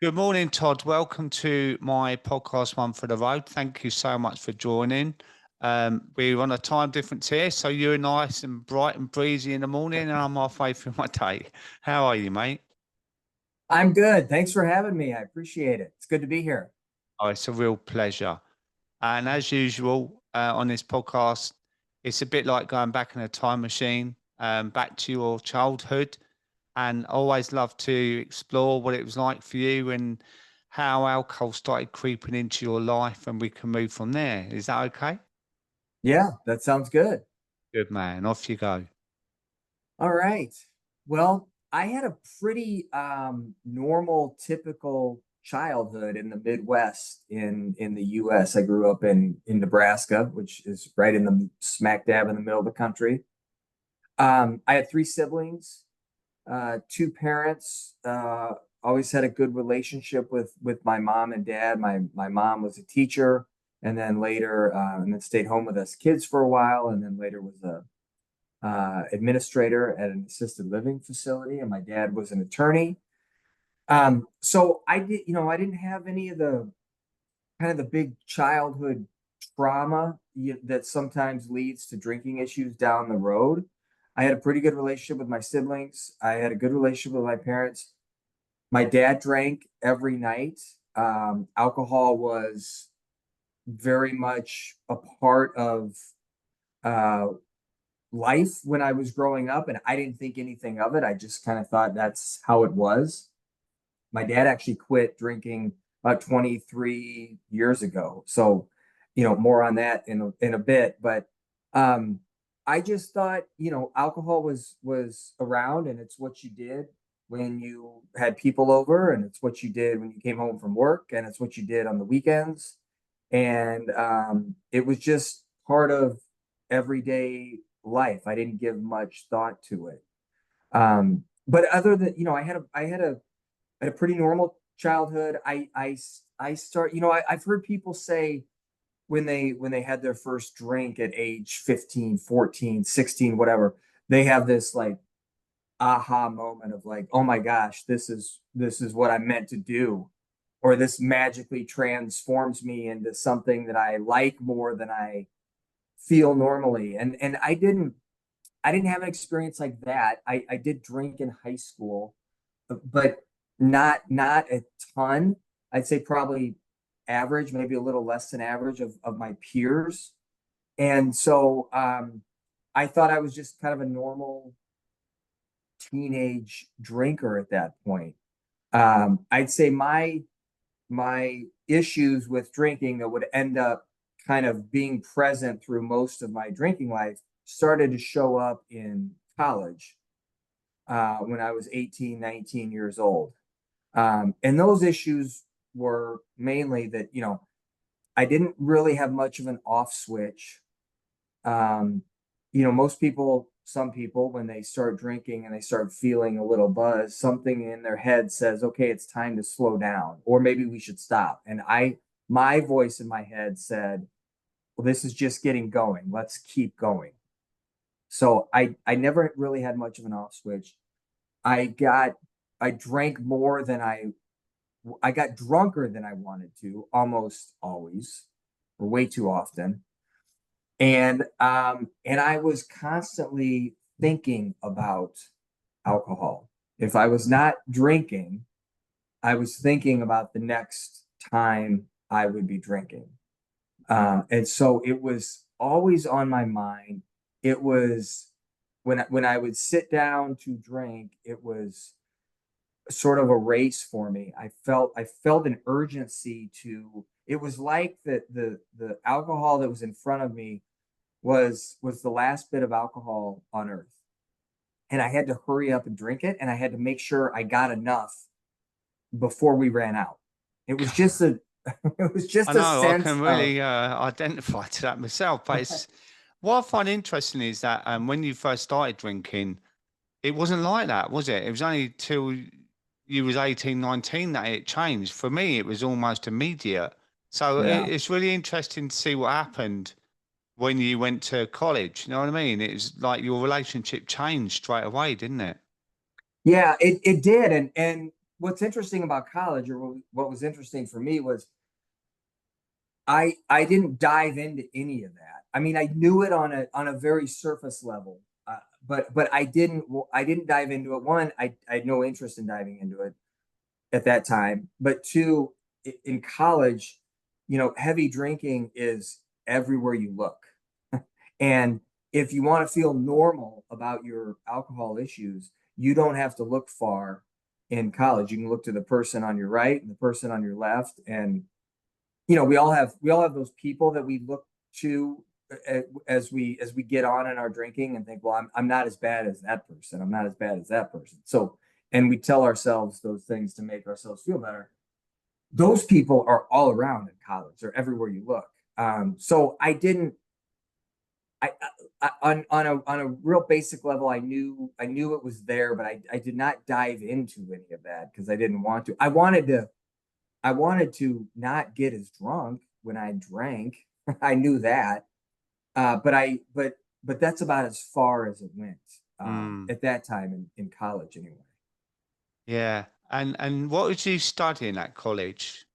Good morning, Todd. Welcome to my podcast, One for the Road. Thank you so much for joining. We're on a time difference here, so you're nice and bright and breezy in the morning, and I'm halfway through my day. How are you, mate? I'm good. Thanks for having me. I appreciate it. It's good to be here. Oh, it's a real pleasure. And as usual, on this podcast, it's a bit like going back in a time machine, back to your childhood. And I always love to explore what it was like for you and how alcohol started creeping into your life, and we can move from there. Is that okay? Yeah, that sounds good. Good man. Off you go. All right. Well, I had a pretty normal, typical childhood in the Midwest in the US. I grew up in Nebraska, which is right in the smack dab in the middle of the country. I had three siblings, two parents. Always had a good relationship with my mom and dad. My mom was a teacher, and then later, and then stayed home with us kids for a while, and then later was a administrator at an assisted living facility, and my dad was an attorney. So I didn't have any of the kind of the big childhood trauma that sometimes leads to drinking issues down the road. I had a pretty good relationship with my siblings. I had a good relationship with my parents. My dad drank every night. Alcohol was very much a part of uh, life when I was growing up, and I didn't think anything of it. I just kind of thought that's how it was. My dad actually quit drinking about 23 years ago. So, more on that in a bit. But um, I just thought, alcohol was around, and it's what you did when you had people over, and it's what you did when you came home from work, and it's what you did on the weekends. And it was just part of everyday life. I didn't give much thought to it. But other than, I had a pretty normal childhood. I start, I've heard people say when they had their first drink at age 15, 14, 16, whatever, they have this like aha moment of like, oh my gosh, this is what I'm meant to do, or this magically transforms me into something that I like more than I feel normally. And I didn't have an experience like that. I did drink in high school, but not a ton. I'd say probably average, maybe a little less than average of my peers. And so I thought I was just kind of a normal teenage drinker at that point. I'd say my issues with drinking that would end up kind of being present through most of my drinking life started to show up in college when I was 18, 19 years old. And those issues were mainly that, I didn't really have much of an off switch. Um, most people, some people, when they start drinking and they start feeling a little buzz, something in their head says, okay, it's time to slow down, or maybe we should stop. And my voice in my head said, well, this is just getting going. Let's keep going. So I never really had much of an off switch. I got, I drank more than I got drunker than I wanted to almost always, or way too often. And I was constantly thinking about alcohol. If I was not drinking, I was thinking about the next time I would be drinking. And so it was always on my mind. It was when I would sit down to drink, it was sort of a race for me. I felt an urgency to. It was like the alcohol that was in front of me was the last bit of alcohol on earth, and I had to hurry up and drink it, and I had to make sure I got enough before we ran out. It was just a it was I just a know I sense can of really identify to that myself, but it's what I find interesting is that when you first started drinking, it wasn't like that, was it? It was only till you was 18, 19 that it changed. For me, it was almost immediate. So yeah. it's really interesting to see what happened when you went to college. You know what I mean? It was like your relationship changed straight away, didn't it? Yeah, it did. And what's interesting about college, or what was interesting for me, was I didn't dive into any of that. I mean, I knew it on a very surface level, but I didn't dive into it. One, I had no interest in diving into it at that time. But two, in college, heavy drinking is everywhere you look. And if you want to feel normal about your alcohol issues, you don't have to look far in college. You can look to the person on your right and the person on your left, and we all have those people that we look to, as we get on in our drinking and think, well, I'm not as bad as that person. I'm not as bad as that person. So, and we tell ourselves those things to make ourselves feel better. Those people are all around in college. They're everywhere you look. So I didn't. On a real basic level, I knew it was there, but I did not dive into any of that because I didn't want to. I wanted to not get as drunk when I drank. I knew that, but that's about as far as it went, Mm, at that time in college, anyway. yeah. And what was you studying at college?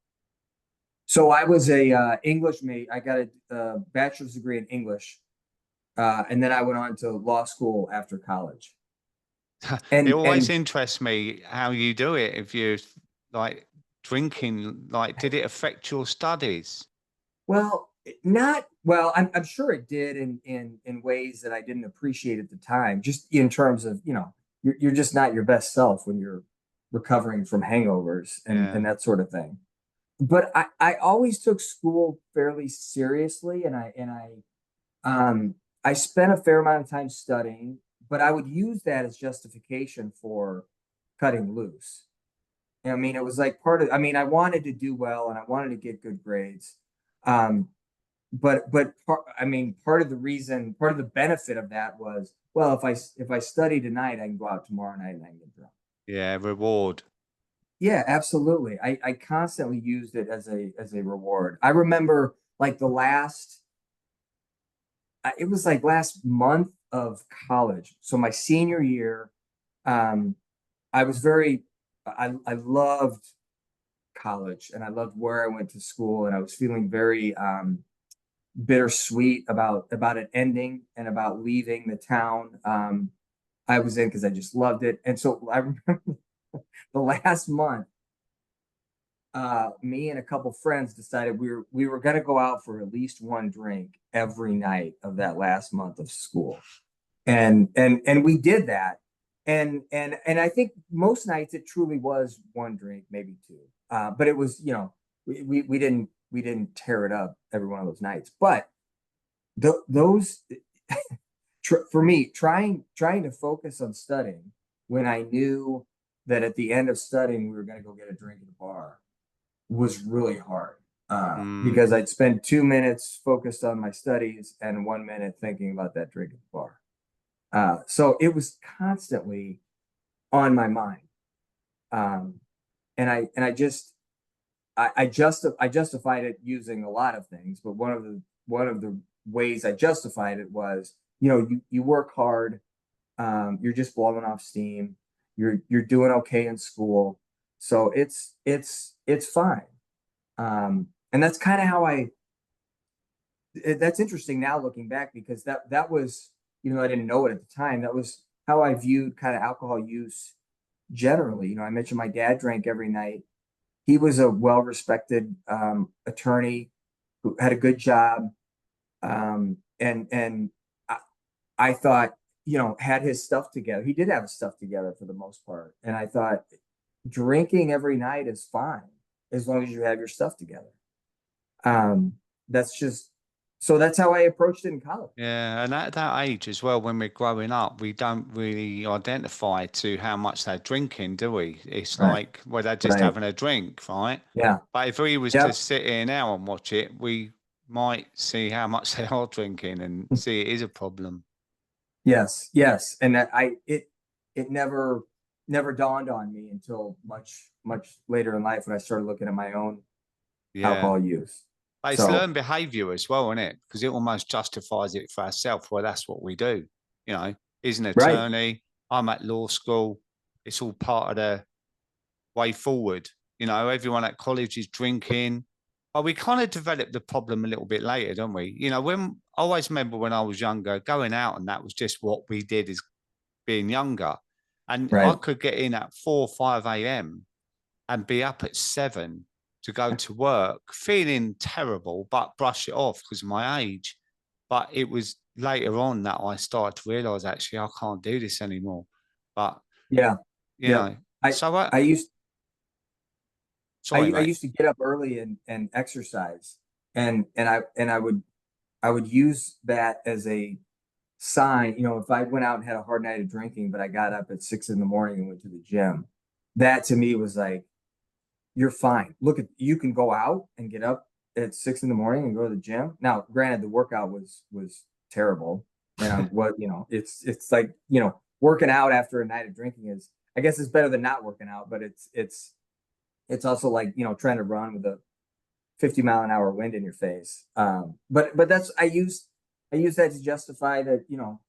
So I was a English mate. I got a bachelor's degree in English, and then I went on to law school after college. It And always and interests me how you do it. If you like drinking, like, did it affect your studies? Well, not well. I'm sure it did in ways that I didn't appreciate at the time. Just in terms of, you're just not your best self when you're recovering from hangovers and Yeah. that sort of thing. But I always took school fairly seriously, and I spent a fair amount of time studying, but I would use that as justification for cutting loose. I mean, it was like I mean, I wanted to do well and I wanted to get good grades. Um, I mean, part of the benefit of that was, well, if I study tonight, I can go out tomorrow night and I can get drunk. Yeah, reward. Yeah, absolutely. I constantly used it as a reward. I remember, like, it was like last month of college. So my senior year, um, I was very I loved college and I loved where I went to school, and I was feeling very bittersweet about it ending and about leaving the town I was in, because I just loved it. And so I remember the last month, me and a couple friends decided we were going to go out for at least one drink every night of that last month of school, and we did that. And I think most nights it truly was one drink, maybe two. But it was, we didn't tear it up every one of those nights. But those for me, trying to focus on studying when I knew that at the end of studying we were going to go get a drink at the bar was really hard, Mm, because I'd spend 2 minutes focused on my studies and 1 minute thinking about that drink at the bar. So it was constantly on my mind. Um, and I justified it using a lot of things, but one of the ways I justified it was, you work hard, you're just blowing off steam, you're doing okay in school, so it's fine. And that's kind of how that's interesting now looking back, because that was, I didn't know it at the time, that was how I viewed kind of alcohol use generally. I mentioned my dad drank every night. He was a well-respected attorney who had a good job, and I thought, had his stuff together. He did have his stuff together for the most part, and I thought drinking every night is fine as long as you have your stuff together. Um, that's just so that's how I approached it in college. yeah, and at that age as well, when we're growing up, we don't really identify to how much they're drinking, do we? It's Right. like, well, they're just Right. having a drink, right? Yeah. But if we was to Yep. sit here now and watch it, we might see how much they are drinking and see it is a problem. Yes. Yes. And it never dawned on me until much later in life when I started looking at my own Yeah. alcohol use. But it's So, learned behavior as well, isn't it? Because it almost justifies it for ourselves. Well, that's what we do. He's an right. attorney. I'm at law school. It's all part of way forward. You know, everyone at college is drinking. But we kind of developed the problem a little bit later, don't we? You know, when I always remember when I was younger, going out and that was just what we did as being younger. And I Right. could get in at 4 or 5 a.m. and be up at 7 to go to work, feeling terrible, but brush it off because of my age. But it was later on that I started to realize actually I can't do this anymore. But Yeah. you Yep. know, I so I used sorry, I mate. used to get up early and exercise, and I would use that as a sign. You know, if I went out and had a hard night of drinking, but I got up at 6 in the morning and went to the gym, that to me was like, you're fine. Look at, you can go out and get up at 6 in the morning and go to the gym. Now, granted, the workout was terrible, and I'm what you know, it's like, you know, working out after a night of drinking is, I guess, it's better than not working out, but it's also like, you know, trying to run with a 50-mile-an-hour wind in your face. But that's, I use that to justify that, you know,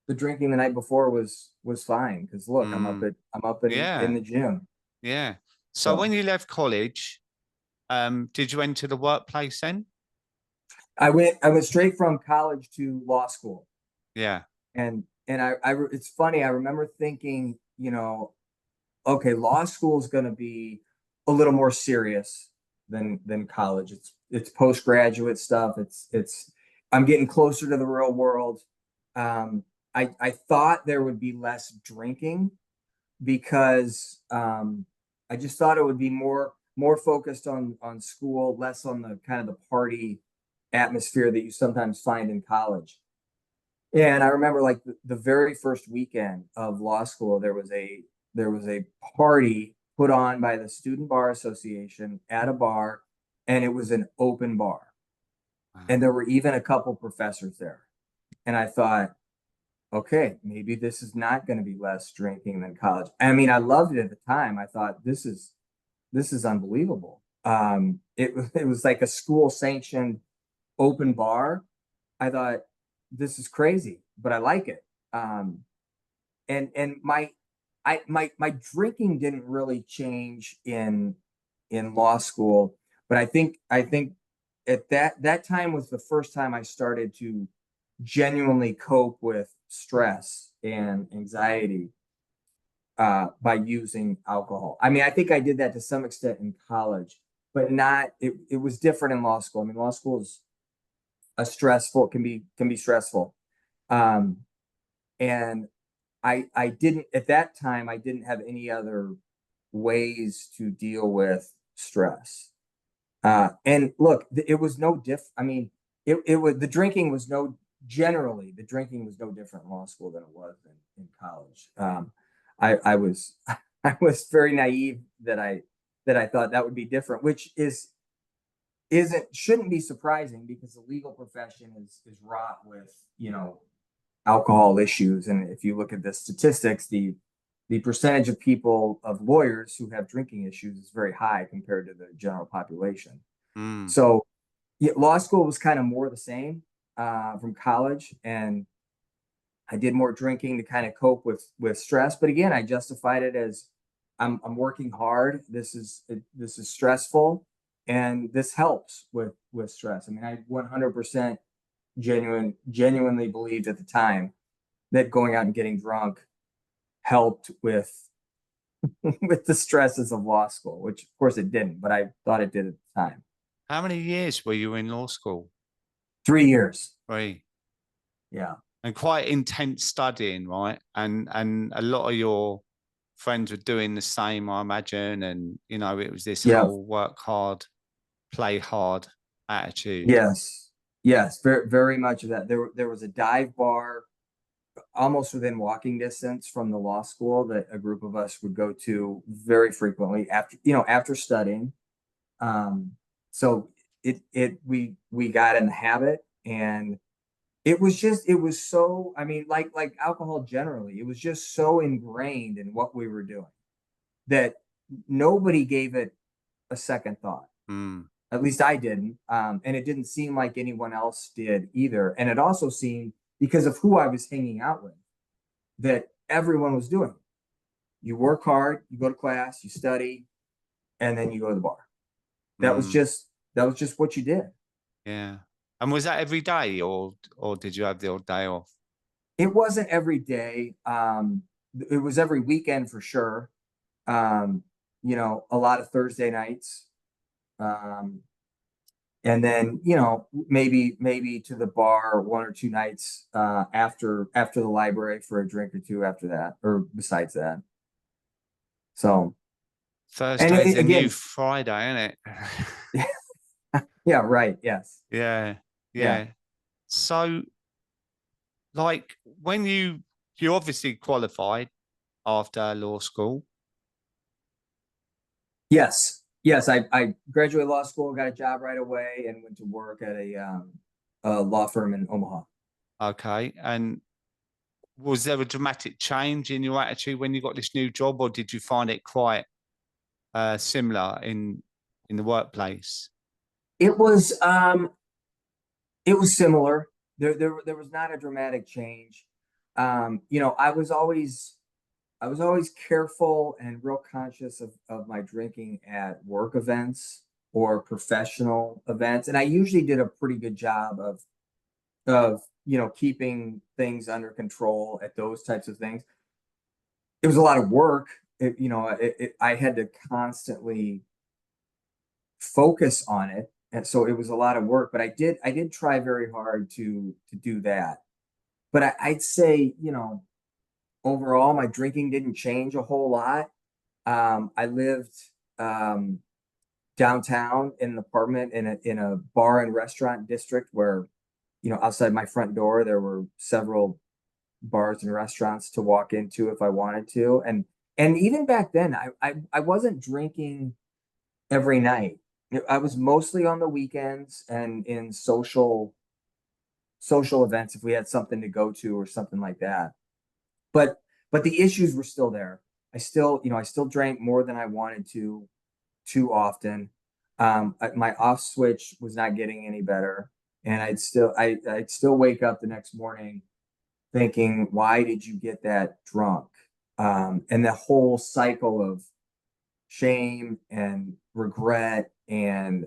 the drinking the night before was fine, because look, Mm, I'm up in yeah, the gym. yeah. So when So you left college, did you enter the workplace then? I went straight from college to law school. Yeah. And it's funny, I remember thinking, you know, okay, law school is going to be a little more serious than college. It's postgraduate stuff. It's I'm getting closer to the real world. I thought there would be less drinking, because I just thought it would be more focused on school, less on the kind of the party atmosphere that you sometimes find in college. And I remember, like, the very first weekend of law school, there was a party put on by the Student Bar Association at a bar, and it was an open bar. Wow. And there were even a couple professors there. And I thought, okay, maybe this is not going to be less drinking than college. I mean, I loved it at the time. I thought, this is unbelievable. It was like a school sanctioned open bar. I thought, this is crazy, but I like it. And my drinking didn't really change in law school, but I think at that time was the first time I started to genuinely cope with stress and anxiety, by using alcohol. I mean, I think I did that to some extent in college, but not. It was different in law school. I mean, law school is a stressful, can be stressful. Um, and I didn't, at that time, I didn't have any other ways to deal with stress. And look, it was no I mean, it was, the drinking was no generally the drinking was no different in law school than it was in college. I was I was very naive that I thought that would be different, which isn't shouldn't be surprising, because the legal profession is wrought with, you know, alcohol issues. And if you look at the statistics, the percentage of people, of lawyers who have drinking issues, is very high compared to the general population. Mm. So yeah, law school was kind of more the same, from college, and I did more drinking to kind of cope with stress. But again, I justified it as, I'm working hard. This is stressful, and this helps with stress. I mean, I 100% genuinely believed at the time that going out and getting drunk helped with with the stresses of law school, which of course it didn't, but I thought it did at the time. How many years were you in law school? 3 years. 3. Yeah. And quite intense studying, right? And a lot of your friends were doing the same, I imagine. And you know, it was this Yeah. whole work hard, play hard attitude. Yes. Yes. Very much of that. There was a dive bar almost within walking distance from the law school that a group of us would go to very frequently after, you know, after studying. So we got in the habit, and it was so, I mean, like alcohol generally, it was just so ingrained in what we were doing that nobody gave it a second thought. Mm. At least I didn't. And it didn't seem like anyone else did either. And it also seemed, because of who I was hanging out with, that everyone was doing it. you work hard, you go to class, you study, and then you go to the bar. That was Mm, just what you did. yeah. And was that every day, or did you have the odd day off? It wasn't every day. It was every weekend for sure. You know, a lot of Thursday nights. Um, and then, you know, maybe to the bar 1 or 2 nights after the library for a drink or two after that, or besides that. So, and Thursday's the new again, Friday, isn't it? yeah, right. Yes. Yeah, Yeah. yeah. So, like, when you obviously qualified after law school. Yes. Yes. I graduated law school, got a job right away, and went to work at a law firm in Omaha. Okay. And was there a dramatic change in your attitude when you got this new job, or did you find it quite similar in the workplace? It was it was similar. There was not a dramatic change. You know, I was always careful and real conscious of my drinking at work events or professional events. And I usually did a pretty good job of, you know, keeping things under control at those types of things. It was a lot of work. You know, I had to constantly focus on it. And so it was a lot of work, but I did try very hard to do that. But I'd say, you know, overall, my drinking didn't change a whole lot. I lived um, downtown in an apartment in a bar and restaurant district where, you know, outside my front door there were several bars and restaurants to walk into if I wanted to. And even back then, I wasn't drinking every night. I was mostly on the weekends and in social events if we had something to go to or something like that. But the issues were still there. I still, you know, I still drank more than I wanted to too often. My off switch was not getting any better, and I'd still wake up the next morning thinking, why did you get that drunk? And the whole cycle of shame and regret and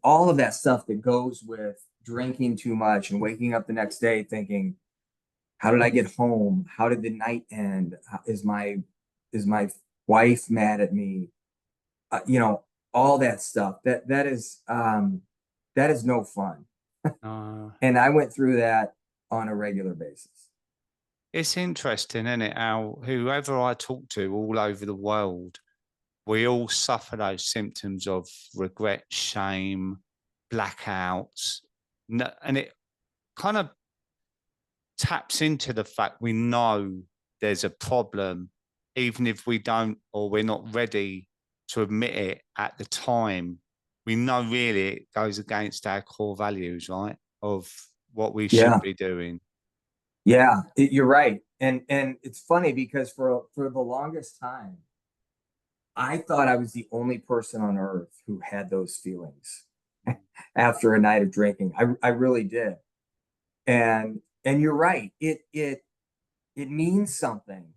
all of that stuff that goes with drinking too much and waking up the next day thinking, how did I get home? How did the night end? Is my wife mad at me? You know, all that stuff. That is no fun. Uh, And I went through that on a regular basis. it's interesting, isn't it? How whoever I talk to all over the world, we all suffer those symptoms of regret, shame, blackouts, and it kind of taps into the fact we know there's a problem, even if we don't or we're not ready to admit it at the time. We know really it goes against our core values, right? Of what we should Yeah, be doing. yeah, you're right. And it's funny because for the longest time, I thought I was the only person on earth who had those feelings after a night of drinking. I really did. And you're right. It means something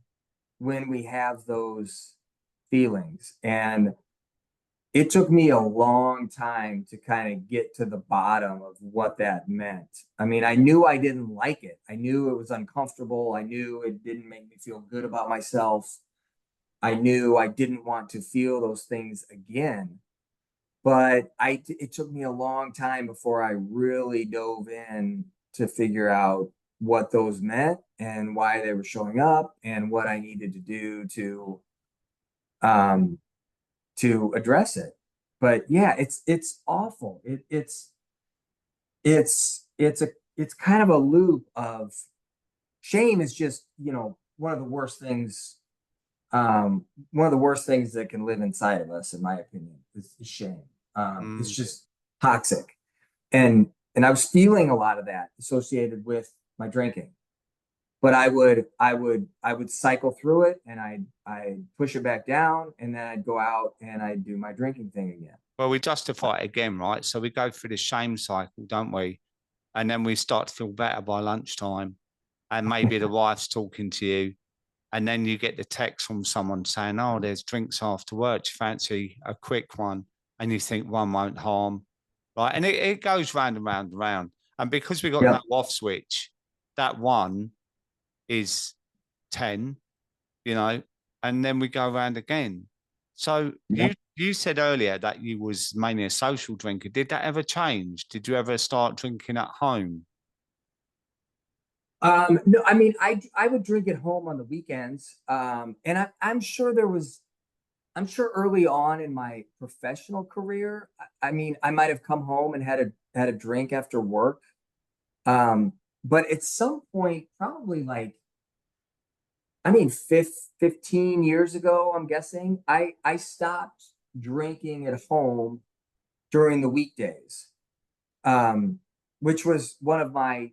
when we have those feelings. And it took me a long time to kind of get to the bottom of what that meant. I mean, I knew I didn't like it. I knew it was uncomfortable. I knew it didn't make me feel good about myself. I knew I didn't want to feel those things again. But it took me a long time before I really dove in to figure out what those meant and why they were showing up and what I needed to do um to address it. But yeah, it's awful. It's a it's kind of a loop of shame is just, you know, one of the worst things that can live inside of us, in my opinion, is shame. It's Mm. just toxic. And I was feeling a lot of that associated with my drinking. But I would cycle through it and I'd push it back down and then I'd go out and I'd do my drinking thing again. Well, we justify it again, right? So we go through the shame cycle, don't we? And then we start to feel better by lunchtime. And maybe the wife's talking to you And then you get the text from someone saying, oh, there's drinks after work. Do you fancy a quick one? And you think one won't harm. Right. And it goes round and round and round. And because we got no Yep. off switch, that one is 10, you know, and then we go around again. So Yep. you said earlier that you was mainly a social drinker. Did that ever change? Did you ever start drinking at home? No, I mean, I would drink at home on the weekends. And I'm sure I'm sure early on in my professional career, I mean, I might have come home and had a drink after work. Um, but at some point, probably like, I mean, 15 years ago, I'm guessing, I stopped drinking at home during the weekdays, um, which was one of my,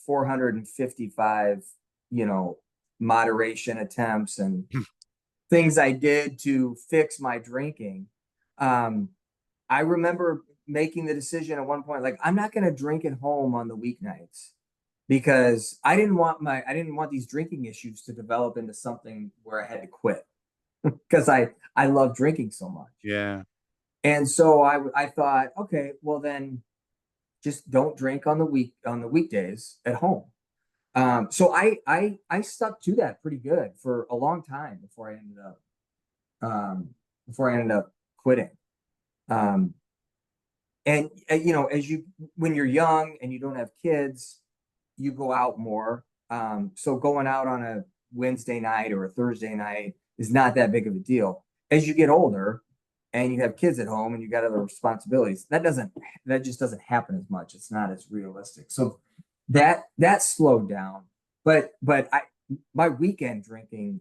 455, you know, moderation attempts and things I did to fix my drinking. Um, I remember making the decision at one point, like, I'm not going to drink at home on the weeknights because I didn't want these drinking issues to develop into something where I had to quit because I love drinking so much. Yeah. And so I thought, okay, well then just don't drink on the weekdays at home. So I stuck to that pretty good for a long time before I ended up quitting. Um, and as when you're young and you don't have kids, you go out more. So going out on a Wednesday night or a Thursday night is not that big of a deal. As you get older and you have kids at home and you got other responsibilities, that just doesn't happen as much. It's not as realistic. So that slowed down. But my weekend drinking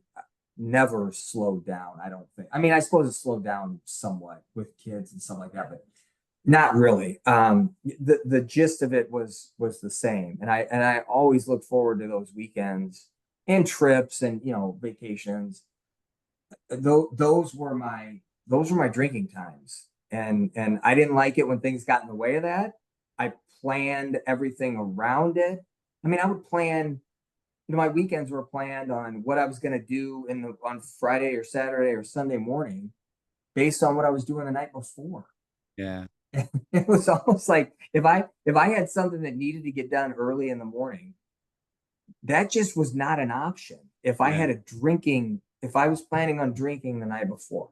never slowed down, I don't think. I mean, I suppose it slowed down somewhat with kids and stuff like that, but not really. The gist of it was the same, and I always look forward to those weekends and trips and vacations. Those were my drinking times, and I didn't like it when things got in the way of that. I planned everything around it. I mean, I would plan. My weekends were planned on what I was going to do on Friday or Saturday or Sunday morning, based on what I was doing the night before. Yeah. It was almost like if I had something that needed to get done early in the morning, that just was not an option. Yeah. If I was planning on drinking the night before.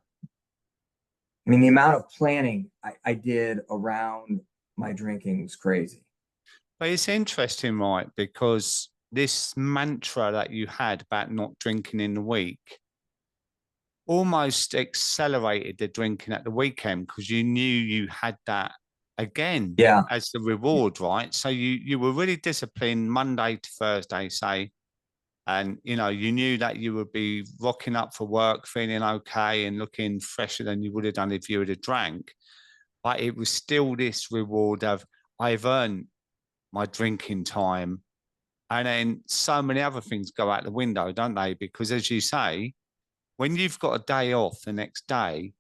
I mean, the amount of planning I did around my drinking was crazy. But it's interesting, right? Because this mantra that you had about not drinking in the week almost accelerated the drinking at the weekend because you knew you had that again Yeah. as the reward, right? So you were really disciplined Monday to Thursday, say, and you knew that you would be rocking up for work, feeling okay and looking fresher than you would have done if you would have drank. But it was still this reward of I've earned my drinking time. And then so many other things go out the window, don't they? Because as you say, when you've got a day off the next day,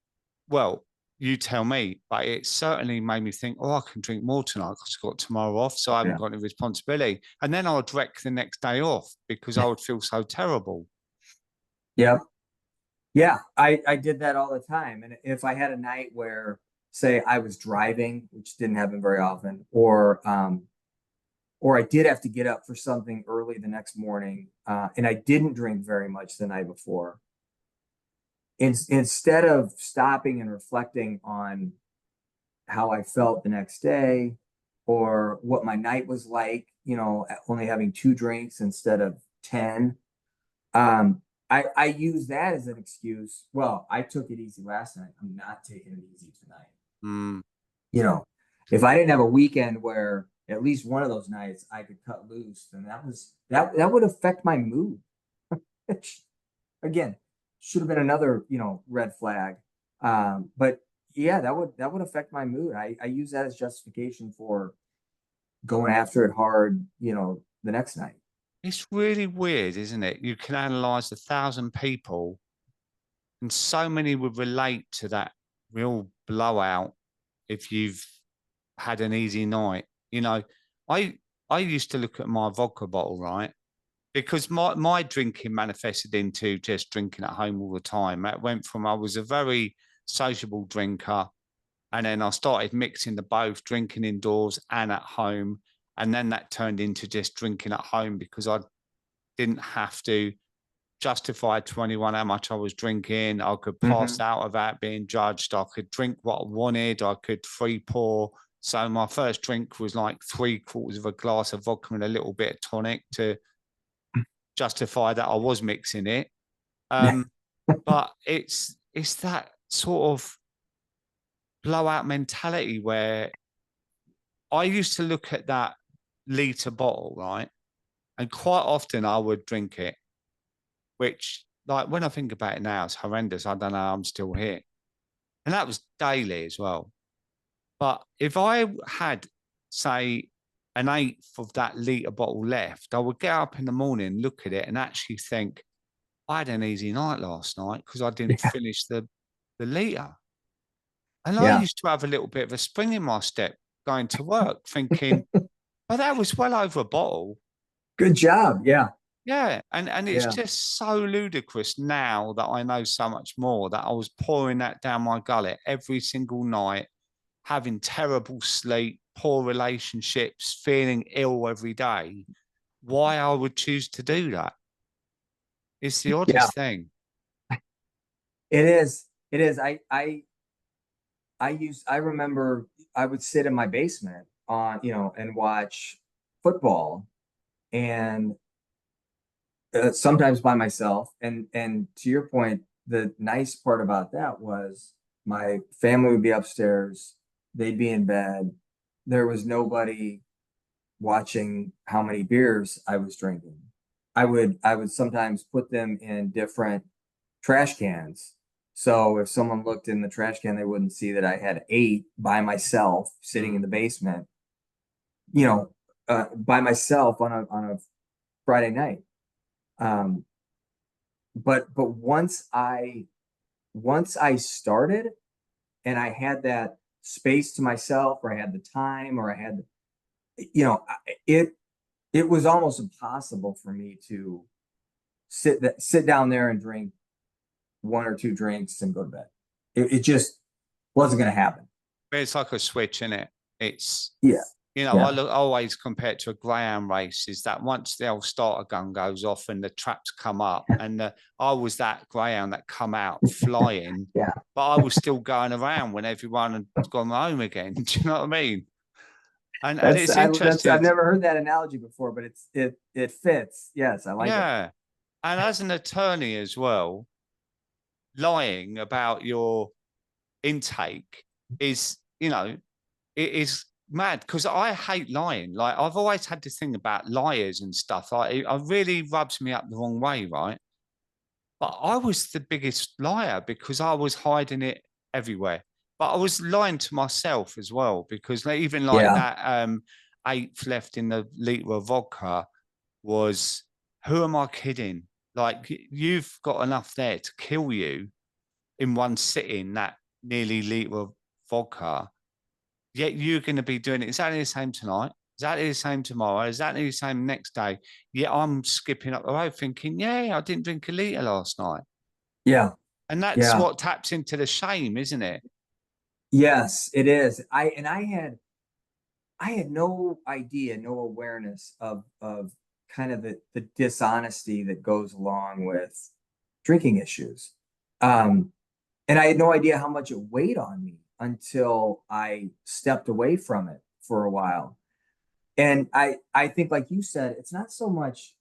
well, you tell me, but it certainly made me think, oh, I can drink more tonight because I've got tomorrow off, so I haven't Yeah. got any responsibility. And then I'd wreck the next day off because I would feel so terrible. Yep. Yeah, I did that all the time. And if I had a night where, say, I was driving, which didn't happen very often, or I did have to get up for something early the next morning, and I didn't drink very much the night before, instead of stopping and reflecting on how I felt the next day or what my night was like, only having two drinks instead of 10, I use that as an excuse. Well, I took it easy last night. I'm not taking it easy tonight. Mm. You know, if I didn't have a weekend where at least one of those nights I could cut loose, then that would affect my mood. Again, should have been another, red flag. But yeah, that would affect my mood. I use that as justification for going after it hard, the next night. It's really weird, isn't it? You can analyze 1,000 people and so many would relate to that real blowout if you've had an easy night. I I used to look at my vodka bottle, right? because my drinking manifested into just drinking at home all the time. It went from I was a very sociable drinker, and then I started mixing the both, drinking indoors and at home. And then that turned into just drinking at home because I didn't have to justify to anyone how much I was drinking. I could pass Hmm. out without being judged. I could drink what I wanted. I could free pour. So my first drink was like 3/4 of a glass of vodka and a little bit of tonic to justify that I was mixing it. But it's that sort of blowout mentality where I used to look at that liter bottle, right? And quite often I would drink it, which, like, when I think about it now, it's horrendous. I don't know how I'm still here. And that was daily as well. But if I had, say, an eighth of that liter bottle left, I would get up in the morning, look at it, and actually think, I had an easy night last night because I didn't Yeah. finish the liter. And I Yeah. used to have a little bit of a spring in my step going to work, thinking, "Oh, that was well over a bottle." Good job. Yeah. Yeah, and it's Yeah. just so ludicrous now that I know so much more that I was pouring that down my gullet every single night, having terrible sleep, poor relationships, feeling ill every day. Why I would choose to do that? It's the Yeah. oddest thing. It is. It is. I remember I would sit in my basement on, and watch football, and sometimes by myself. And to your point, the nice part about that was my family would be upstairs, they'd be in bed. There was nobody watching how many beers I was drinking. I would sometimes put them in different trash cans. So if someone looked in the trash can, they wouldn't see that I had eight by myself sitting in Mm. the basement, by myself on a Friday night. Um, but once I started and I had that space to myself, or I had the time, or I had, it it was almost impossible for me to sit down there and drink one or two drinks and go to bed. It just wasn't going to happen. It's like a switch, isn't it? It's Yeah. I Yeah. look, always compare it to a greyhound race. Is that once the old starter gun goes off and the traps come up, and I was that greyhound that come out flying, Yeah. but I was still going around when everyone had gone home again. Do you know what I mean? And it's I've interesting, never heard that analogy before, but it fits. Yes, I like it. yeah. And as an attorney as well, lying about your intake is, it is mad because I hate lying. Like, I've always had this thing about liars and stuff. Like, it really rubs me up the wrong way, right? But I was the biggest liar because I was hiding it everywhere. But I was lying to myself as well because, like, even like Yeah. that eighth left in the liter of vodka was, who am I kidding? Like, you've got enough there to kill you in one sitting, that nearly liter of vodka. Yet you're going to be doing it exactly the same tonight, exactly the same tomorrow, exactly the same next day. Yet I'm skipping up the road thinking, yeah, I didn't drink a liter last night. Yeah. And that's Yeah. what taps into the shame, isn't it? Yes, it is. I had no idea, no awareness of kind of the dishonesty that goes along with drinking issues. Um, and I had no idea how much it weighed on me until I stepped away from it for a while. And I think, like you said, it's not so much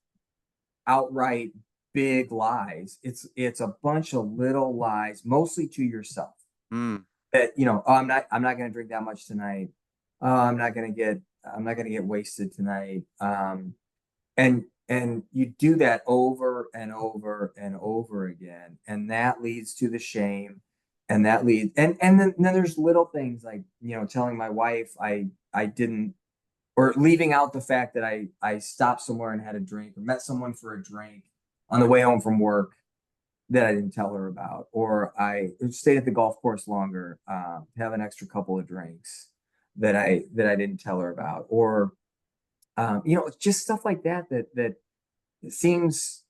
outright big lies. It's a bunch of little lies, mostly to yourself. Mm. That, oh, I'm not going to drink that much tonight. Oh, I'm not going to get wasted tonight. And you do that over and over and over again, and that leads to the shame, and that leads and then there's little things like, telling my wife I didn't, or leaving out the fact that I stopped somewhere and had a drink, or met someone for a drink on the way home from work that I didn't tell her about, or I stayed at the golf course longer, to have an extra couple of drinks that I didn't tell her about, or, just stuff like that it seems,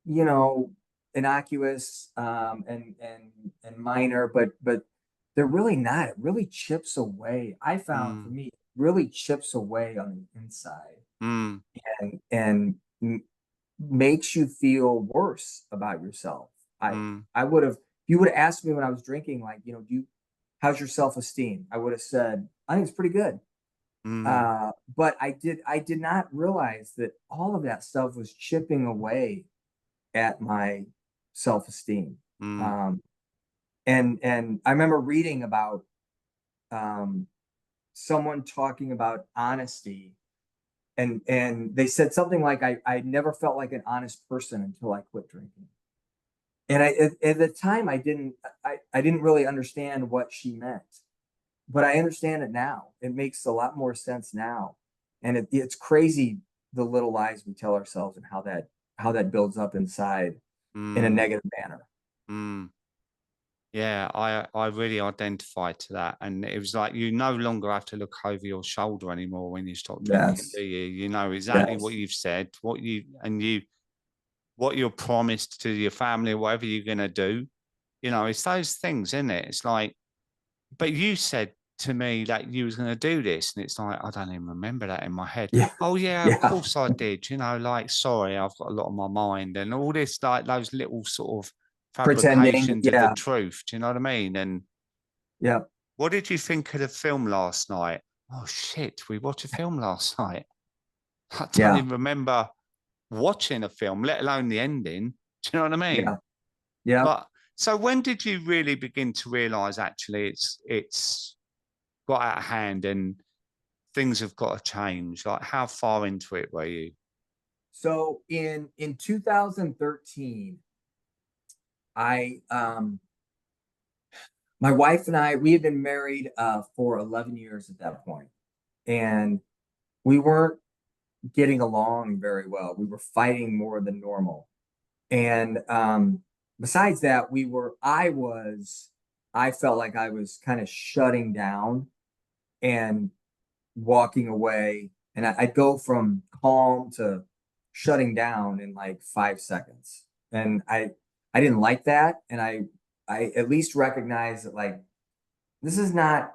you know, innocuous, and minor, but they're really not. It really chips away. I found for Mm, me, it really chips away on the inside mm, and makes you feel worse about yourself. I mm, I would have, if you would have asked me when I was drinking, like, how's your self-esteem? I would have said, I think it's pretty good. mm, But I did not realize that all of that stuff was chipping away at my self-esteem. mm, Um, and I remember reading about um, someone talking about honesty, and they said something like, I never felt like an honest person until I quit drinking. And at the time I didn't really understand what she meant, but I understand it now. It makes a lot more sense now. And it's crazy, the little lies we tell ourselves and how that builds up inside in a mm, negative manner. mm. Yeah, I really identified to that, and it was like you no longer have to look over your shoulder anymore when you stop drinking, do Yes. you? You know exactly what Yes. you've said, what you're promised to your family, whatever you're gonna do. You know, it's those things, isn't it? It's like, but you said to me that you was gonna do this, and it's like I don't even remember that in my head. Yeah. Oh yeah, of Yeah. course I did. You know, like sorry, I've got a lot on my mind, and all this like those little sort of Pretending. fabrications of the Yeah. truth. Do you know what I mean? And Yeah. what did you think of the film last night? Oh shit, we watched a film last night. I don't Yeah. even remember watching a film, let alone the ending. Do you know what I mean? Yeah. Yeah. But so when did you really begin to realize actually it's got out of hand and things have got to change? Like how far into it were you? So in 2013, I my wife and I, we had been married for 11 years at that point, and we weren't getting along very well. We were fighting more than normal. And besides that, I felt like I was kind of shutting down and walking away. And I'd go from calm to shutting down in like 5 seconds. And I didn't like that. And I at least recognized that, like, this is not,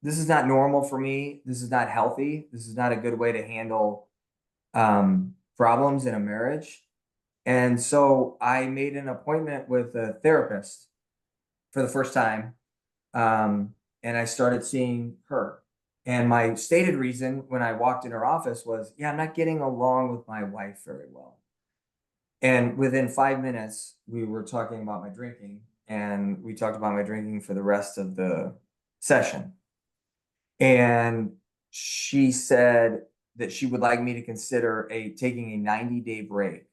this is not normal for me. This is not healthy. This is not a good way to handle problems in a marriage. And so I made an appointment with a therapist for the first time. And I started seeing her. And my stated reason when I walked in her office was, yeah, I'm not getting along with my wife very well. And within 5 minutes, we were talking about my drinking, and we talked about my drinking for the rest of the session. And she said that she would like me to consider taking a 90-day break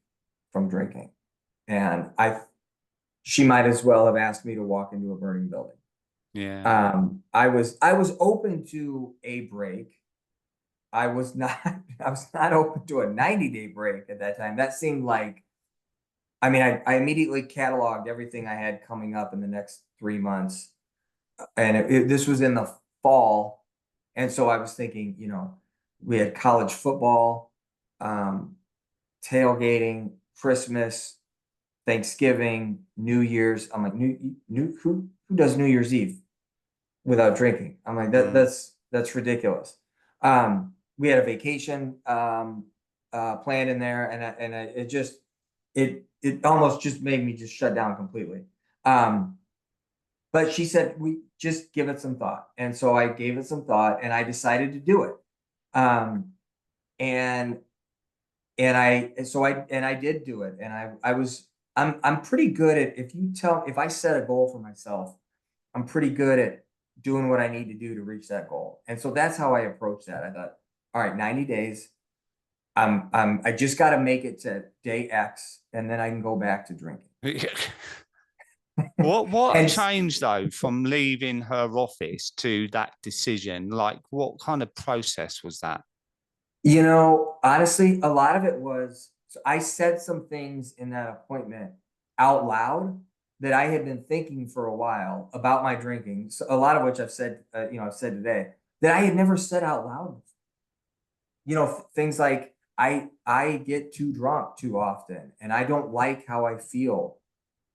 from drinking. And she might as well have asked me to walk into a burning building. Yeah. I was open to a break. I was not I was not open to a 90-day break at that time. That seemed like, I mean, I immediately cataloged everything I had coming up in the next 3 months. And this was in the fall. And so I was thinking, we had college football, um, tailgating, Christmas, Thanksgiving, New Year's. I'm like, who does New Year's Eve without drinking? I'm like, Mm, that's ridiculous. We had a vacation planned in there, it almost just made me just shut down completely. Um, but she said, we just give it some thought, and so I gave it some thought, and I decided to do it. Um, and I did do it, and I'm pretty good at, if I set a goal for myself, I'm pretty good at doing what I need to do to reach that goal. And so that's how I approached that. I thought, all right, 90 days. I just got to make it to day X, and then I can go back to drinking. what And changed though from leaving her office to that decision? Like what kind of process was that? honestly, a lot of it was, so I said some things in that appointment out loud that I had been thinking for a while about my drinking. So a lot of which I've said today, that I had never said out loud. Things like, I get too drunk too often, and I don't like how I feel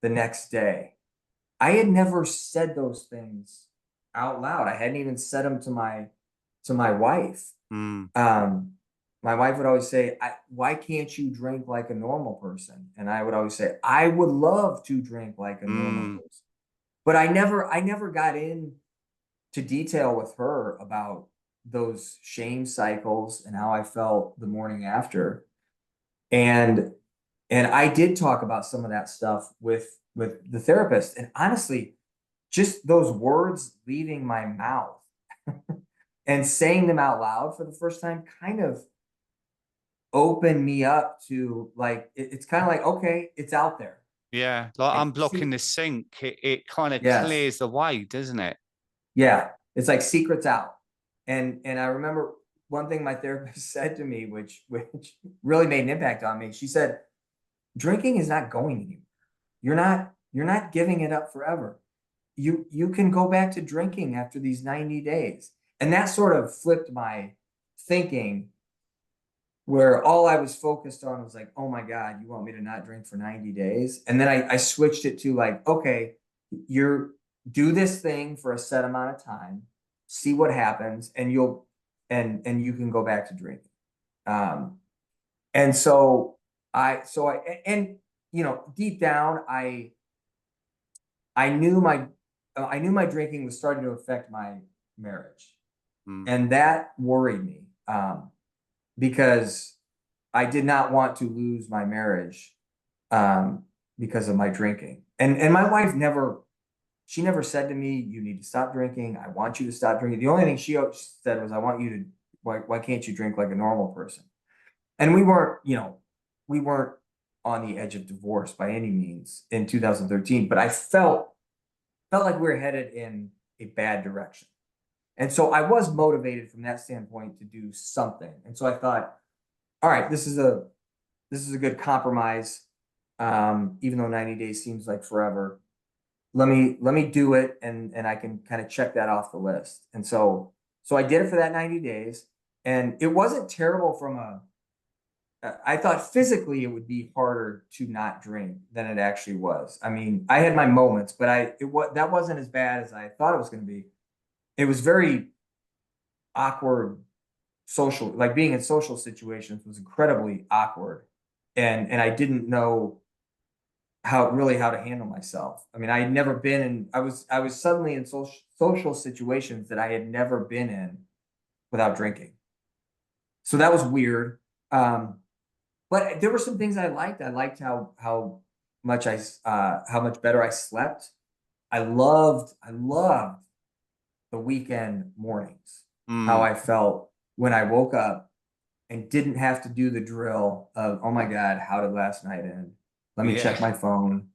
the next day. I had never said those things out loud. I hadn't even said them to my wife. Mm, Um, my wife would always say, "Why can't you drink like a normal person?" And I would always say, "I would love to drink like a normal mm, person." But I never got in to detail with her about those shame cycles and how I felt the morning after. And I did talk about some of that stuff with the therapist. And honestly, just those words leaving my mouth and saying them out loud for the first time kind of opened me up to like it's kind of like, okay, it's out there. yeah, like Like, unblocking the sink, it kind of yes. clears the way, doesn't it? Yeah, it's like secrets out. And I remember one thing my therapist said to me, which really made an impact on me. She said, "Drinking is not going anywhere. You're not giving it up forever. You can go back to drinking after these 90 days." And that sort of flipped my thinking, where all I was focused on was like, "Oh my God, you want me to not drink for 90 days?" And then I switched it to like, "Okay, you're do this thing for a set amount of time, see what happens, and you'll and you can go back to drinking." Um, and so and deep down, I knew I knew my drinking was starting to affect my marriage, Mm, and that worried me, because I did not want to lose my marriage, because of my drinking. And my wife never, she never said to me, "You need to stop drinking. I want you to stop drinking." The only thing she said was, "I want you to, why can't you drink like a normal person?" And we weren't on the edge of divorce by any means in 2013, but I felt like we were headed in a bad direction. And so I was motivated from that standpoint to do something. And so I thought, all right, this is a good compromise. Even though 90 days seems like forever, let me do it, and I can kind of check that off the list. And so I did it for that 90 days, and it wasn't terrible from a I thought physically it would be harder to not drink than it actually was. I mean, I had my moments, but that wasn't as bad as I thought it was going to be. It was very awkward social, like being in social situations was incredibly awkward, and I didn't know how to handle myself. I mean, I had never been in. I was suddenly in social situations that I had never been in without drinking. So that was weird. Um, but there were some things I liked. I liked how much better I slept. I loved the weekend mornings. How mm, I felt when I woke up and didn't have to do the drill of, "Oh my God, how did last night end? Let me yeah. check my phone.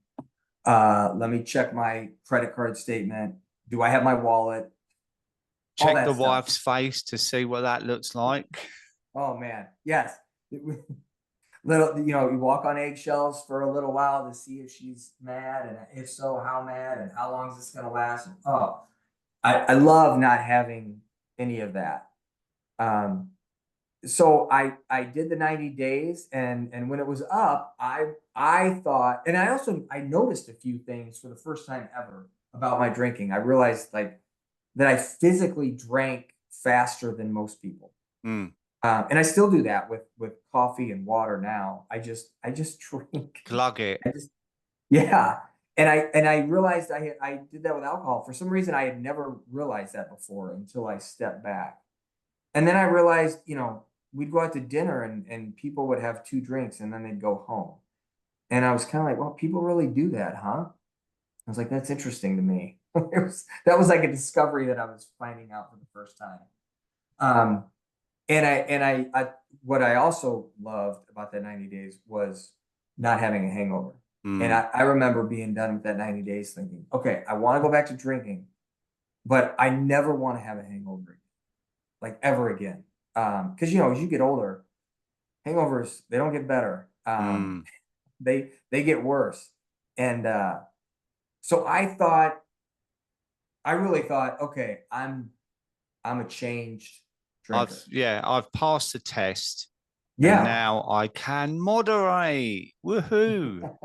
Let me check my credit card statement. Do I have my wallet?" All Check the that stuff. wife's face to see what that looks like. Oh man, yes. Little, you walk on eggshells for a little while to see if she's mad, and if so, how mad, and how long is this going to last? And, oh, I love not having any of that. Um, so I did the 90 days, and when it was up, I thought, and I noticed a few things for the first time ever about my drinking. I realized like that I physically drank faster than most people. Mm, And I still do that with coffee and water now. I just drink. glug it. I just Yeah. And I realized I did that with alcohol. For some reason I had never realized that before until I stepped back. And then I realized, we'd go out to dinner, and people would have two drinks and then they'd go home. And I was kind of like, well, people really do that, huh? I was like, that's interesting to me. That was like a discovery that I was finding out for the first time. Um, and what I also loved about that 90 days was not having a hangover. And Mm, I remember being done with that 90 days thinking, okay, I want to go back to drinking, but I never want to have a hangover again, like ever again. Because as you get older, hangovers, they don't get better. mm. They get worse. And so I really thought, okay, I'm a changed drinker. I've passed the test. And Yeah. now I can moderate. Woohoo.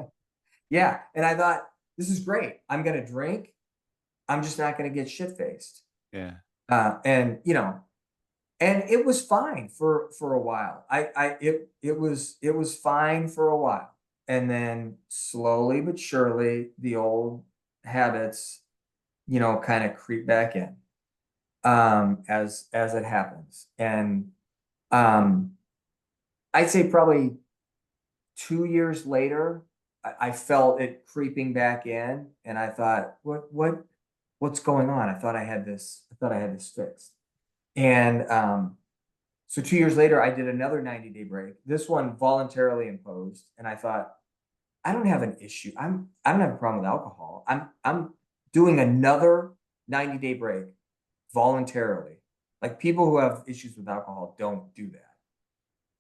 Yeah. And I thought, this is great. I'm going to drink. I'm just not going to get shit faced. Yeah. And and it was fine for a while. It was fine for a while. And then slowly but surely the old habits, kind of creep back in, as it happens. And, um, I'd say probably 2 years later, I felt it creeping back in, and I thought, what's going on? I thought I had this fixed. And, so 2 years later, I did another 90-day break, this one voluntarily imposed. And I thought, I don't have an issue. I don't have a problem with alcohol. I'm doing another 90-day break voluntarily. Like, people who have issues with alcohol don't do that.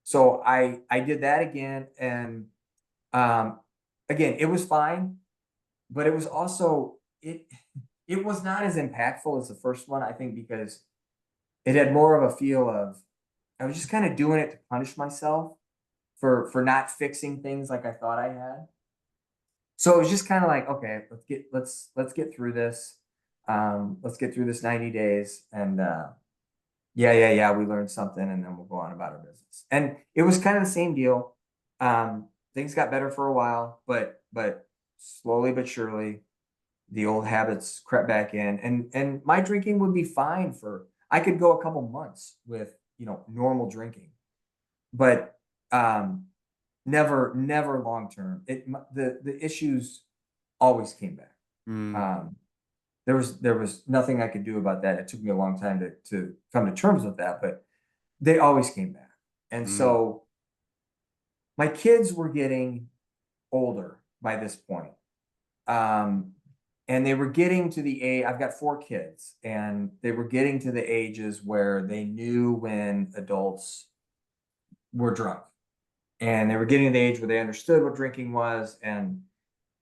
So I did that again, and, um, again, it was fine, but it was also it was not as impactful as the first one, I think, because it had more of a feel of, I was just kind of doing it to punish myself for not fixing things like I thought I had. So it was just kind of like, okay, let's get through this. Let's get through this 90 days, and, yeah, we learned something, and then we'll go on about our business. And it was kind of the same deal. Things got better for a while, but slowly but surely the old habits crept back in, and my drinking would be fine for, I could go a couple months with, normal drinking, but, never long term. The issues always came back. Mm, Um, there was nothing I could do about that. It took me a long time to come to terms with that, but they always came back. And mm, so my kids were getting older by this point. Um, and they were getting to the age, I've got 4 kids, and they were getting to the ages where they knew when adults were drunk. And they were getting to the age where they understood what drinking was. And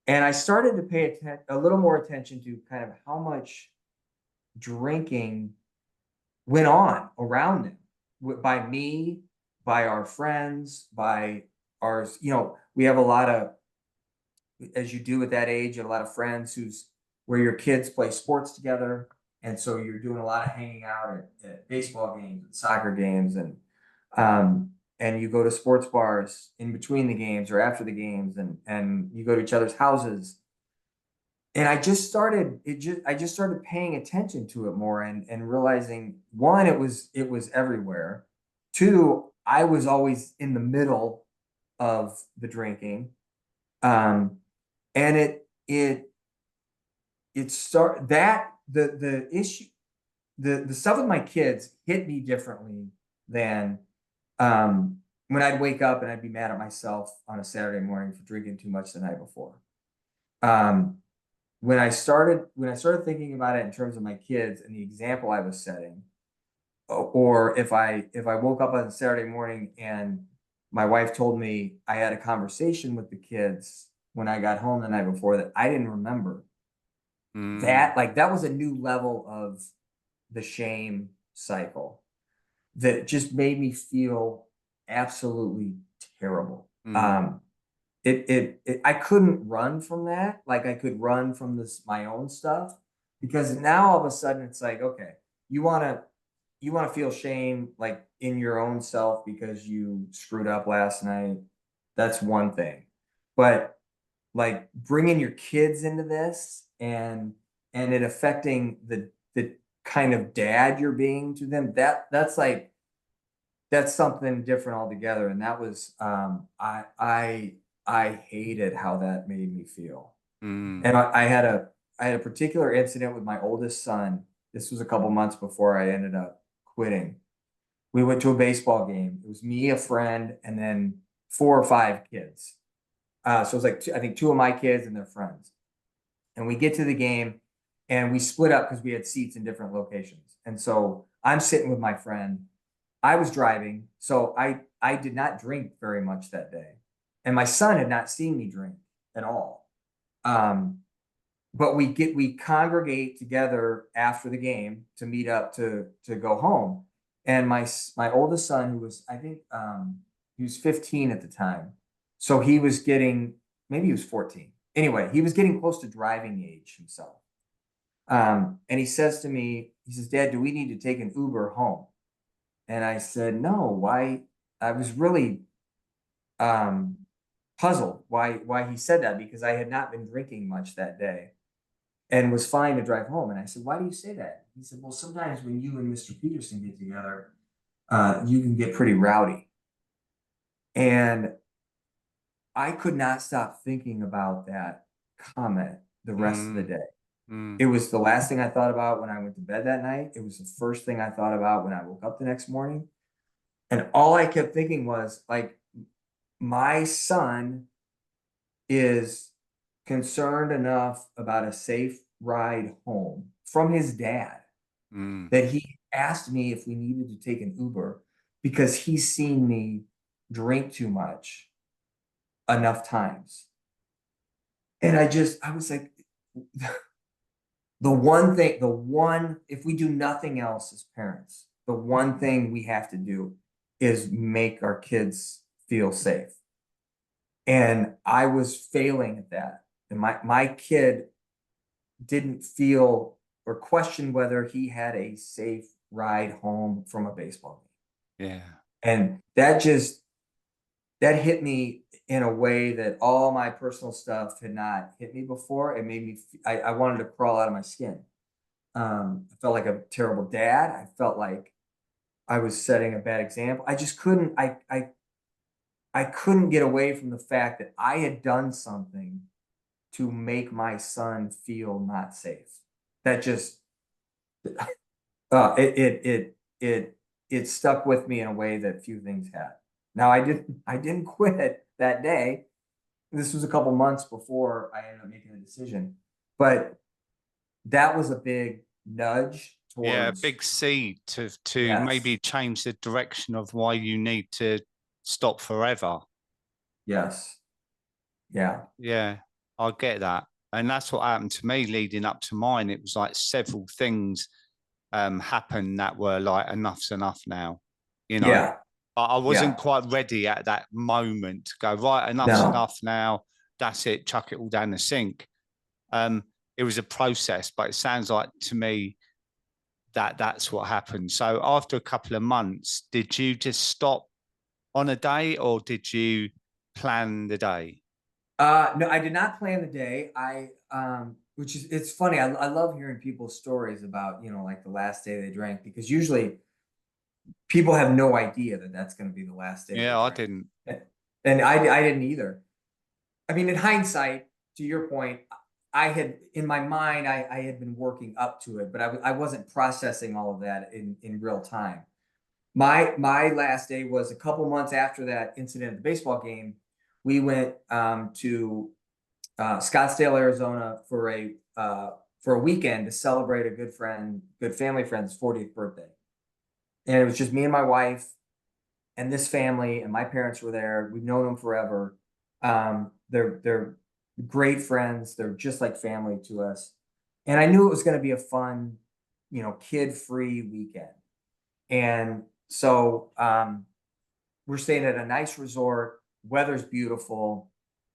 I started to pay a little more attention to kind of how much drinking went on around them, by me, by our friends, by ours. We have a lot of, as you do at that age, a lot of friends where your kids play sports together. And so you're doing a lot of hanging out at baseball games and soccer games, and you go to sports bars in between the games or after the games, and you go to each other's houses. And I just started paying attention to it more, and realizing, one, it was everywhere. Two, I was always in the middle of the drinking. Um, and it start that the issue, the stuff with my kids hit me differently than, when I'd wake up and I'd be mad at myself on a Saturday morning for drinking too much the night before. Um, when I started thinking about it in terms of my kids and the example I was setting, or if I woke up on a Saturday morning and my wife told me I had a conversation with the kids when I got home the night before that I didn't remember, mm, that was a new level of the shame cycle that just made me feel absolutely terrible. mm, I couldn't run from that. Like, I could run from my own stuff, because now all of a sudden it's like, okay, you want to feel shame, like, in your own self because you screwed up last night. That's one thing. But, like, bringing your kids into this, and it affecting the kind of dad you're being to them, that's something different altogether. And that was, I hated how that made me feel. mm, And I had a particular incident with my oldest son. This was a couple months before I ended up quitting. We went to a baseball game. It was me, a friend, and then 4 or 5 kids. So it was like I think 2 of my kids and their friends. And we get to the game, and we split up because we had seats in different locations. And so I'm sitting with my friend. I was driving, so I did not drink very much that day, and my son had not seen me drink at all. Um, but we congregate together after the game to meet up to go home. And my oldest son, who was, I think, he He was 15 at the time. So he was getting, maybe he was 14. Anyway, he was getting close to driving age himself. And he says to me, he says, Dad, do we need to take an Uber home? And I said, no, why? I was really um, puzzled why he said that, because I had not been drinking much that day and was fine to drive home. And I said, why do you say that? He said, well, sometimes when you and Mr. Peterson get together, you can get pretty rowdy. And I could not stop thinking about that comment the rest of the Mm, day. mm, It was the last thing I thought about when I went to bed that night. It was the first thing I thought about when I woke up the next morning. And all I kept thinking was, like, my son is concerned enough about a safe ride home from his dad mm. that he asked me if we needed to take an Uber because he's seen me drink too much enough times. And I was like, if we do nothing else as parents, the one thing we have to do is make our kids feel safe. And I was failing at that. And my kid didn't feel or question whether he had a safe ride home from a baseball game. Yeah. And that hit me in a way that all my personal stuff had not hit me before. It made me, I wanted to crawl out of my skin. I felt like a terrible dad. I felt like I was setting a bad example. I just couldn't, I couldn't get away from the fact that I had done something to make my son feel not safe. That just, it stuck with me in a way that few things had. Now I didn't quit that day. This was a couple months before I ended up making a decision, but that was a big nudge Yeah, a towards, big seed to maybe yes, change the direction of why you need to stop forever. yes, yeah, Yeah, I get that. And that's what happened to me leading up to mine. It was like several things happened that were like enough's enough now. You know, yeah, I wasn't yeah. quite ready at that moment to go, right, enough's No, enough now. That's it, chuck it all down the sink. It was a process, but it sounds like to me that that's what happened. So after a couple of months, did you just stop on a day or did you plan the day? no, I did not plan the day. Which is, it's funny. I love hearing people's stories about, like the last day they drank, because usually people have no idea that that's going to be the last day they Yeah, I drink. didn't. And I didn't either. I mean, in hindsight, to your point, I had in my mind, I had been working up to it, but I wasn't processing all of that in real time. My last day was a couple months after that incident at the baseball game. We went to Scottsdale, Arizona for a weekend to celebrate a good family friend's 40th birthday. And it was just me and my wife and this family, and my parents were there. We've known them forever. They're great friends. They're just like family to us. And I knew it was going to be a fun, kid-free weekend. And so we're staying at a nice resort. Weather's beautiful.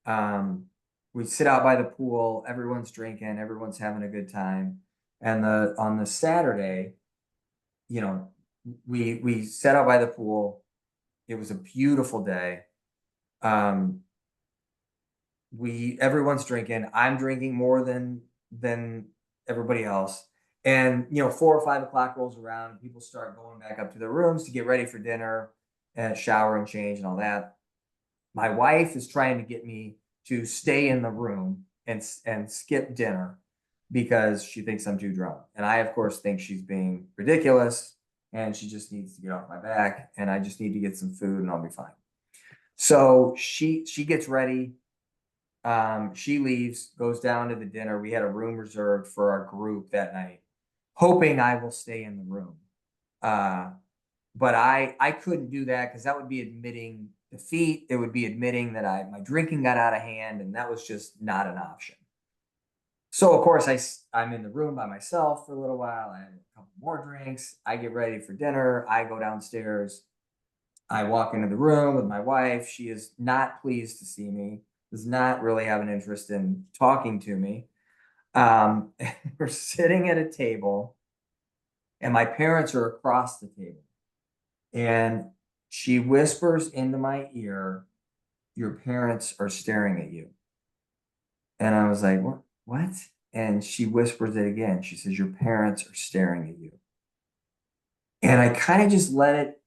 Um, we sit out by the pool. Everyone's drinking. Everyone's having a good time. And on the Saturday, you know, we sat out by the pool. It was a beautiful day. Um, everyone's drinking. I'm drinking more than everybody else. And 4 or 5 o'clock rolls around, and people start going back up to their rooms to get ready for dinner and shower and change and all that. My wife is trying to get me to stay in the room and skip dinner because she thinks I'm too drunk. And I, of course, think she's being ridiculous and she just needs to get off my back, and I just need to get some food and I'll be fine. So she gets ready. She leaves, goes down to the dinner. We had a room reserved for our group that night, hoping I will stay in the room. Uh, but I couldn't do that because that would be admitting defeat. It would be admitting that my drinking got out of hand, and that was just not an option. So of course I'm in the room by myself for a little while. I have a couple more drinks. I get ready for dinner. I go downstairs. I walk into the room with my wife. She is not pleased to see me, does not really have an interest in talking to me. We're sitting at a table, and my parents are across the table. And she whispers into my ear, "Your parents are staring at you." And I was like, "What? What?" And she whispers it again. She says, "Your parents are staring at you." And I kind of just let it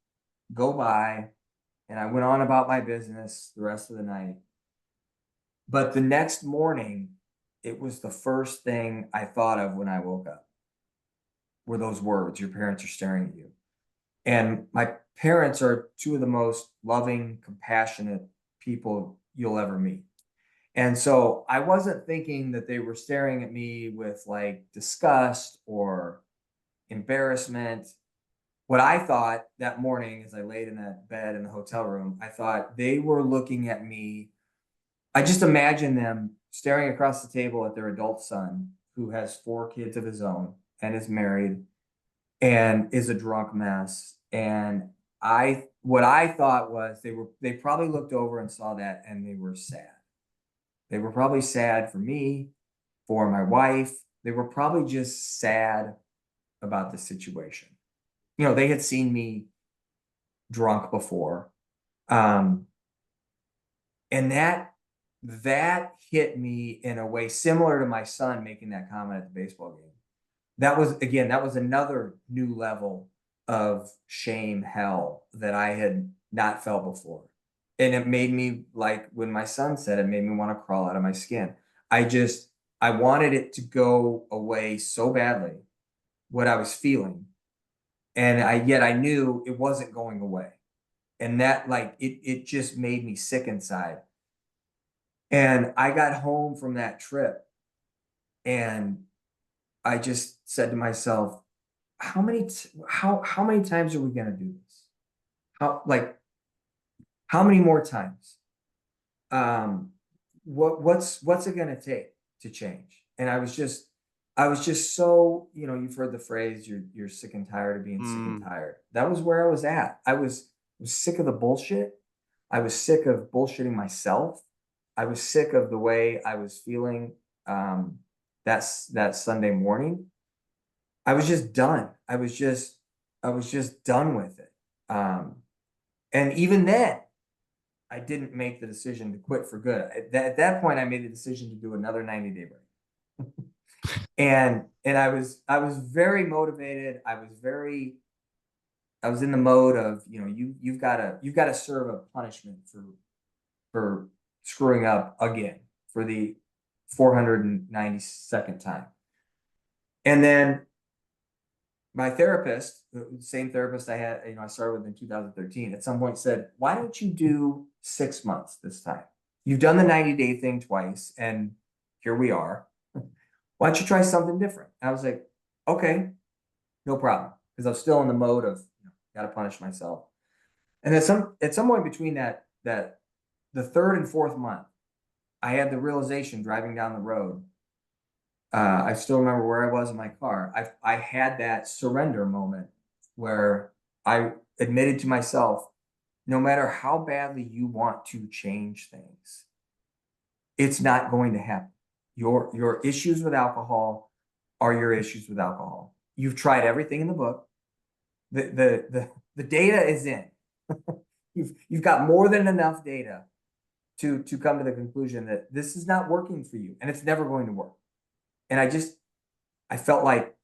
go by, and I went on about my business the rest of the night. But the next morning, it was the first thing I thought of when I woke up, were those words, "Your parents are staring at you." And my parents are two of the most loving, compassionate people you'll ever meet. And so I wasn't thinking that they were staring at me with like disgust or embarrassment. What I thought that morning as I laid in that bed in the hotel room, I thought they were looking at me. I just imagine them staring across the table at their adult son, who has 4 kids of his own and is married and is a drunk mess. And what I thought was they probably looked over and saw that and they were sad. They were probably sad for me, for my wife. They were probably just sad about the situation. You know, they had seen me drunk before. Um, and that hit me in a way similar to my son making that comment at the baseball game. That was another new level of shame, hell, that I had not felt before. And it made me, like when my son said, it made me want to crawl out of my skin. I wanted it to go away so badly, what I was feeling. And yet I knew it wasn't going away. And that, like, it just made me sick inside. And I got home from that trip and I just said to myself, how many times are we gonna do this? How many more times? What's it gonna take to change? And I was just so, you've heard the phrase, you're sick and tired of being sick and Mm. tired. That was where I was at. I was sick of the bullshit. I was sick of bullshitting myself. I was sick of the way I was feeling that Sunday morning. I was just done. I was just done with it. And even then, I didn't make the decision to quit for good. At that point, I made the decision to do another 90-day break. And I was very motivated. I was in the mode of, you've got to serve a punishment for screwing up again for the 492nd time. And then my therapist, the same therapist I had, I started with in 2013, at some point said, "Why don't you do 6 months this time? You've done the 90-day thing twice, and here we are. Why don't you try something different?" I was like, "Okay, no problem," because I was still in the mode of, got to punish myself. And at some point between that the third and fourth month, I had the realization driving down the road. I still remember where I was in my car. I had that surrender moment where I admitted to myself, no matter how badly you want to change things, it's not going to happen. Your issues with alcohol are your issues with alcohol. You've tried everything in the book. The data is in. You've got more than enough data to come to the conclusion that this is not working for you and it's never going to work. And I felt like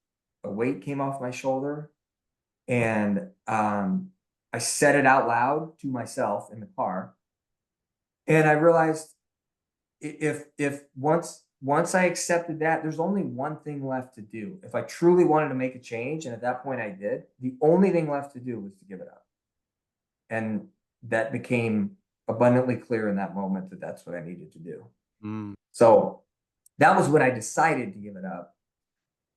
a weight came off my shoulder, and I said it out loud to myself in the car. And I realized if once I accepted that, there's only one thing left to do. If I truly wanted to make a change, and at that point I did, the only thing left to do was to give it up. And that became abundantly clear in that moment that that's what I needed to do. Mm. So that was when I decided to give it up.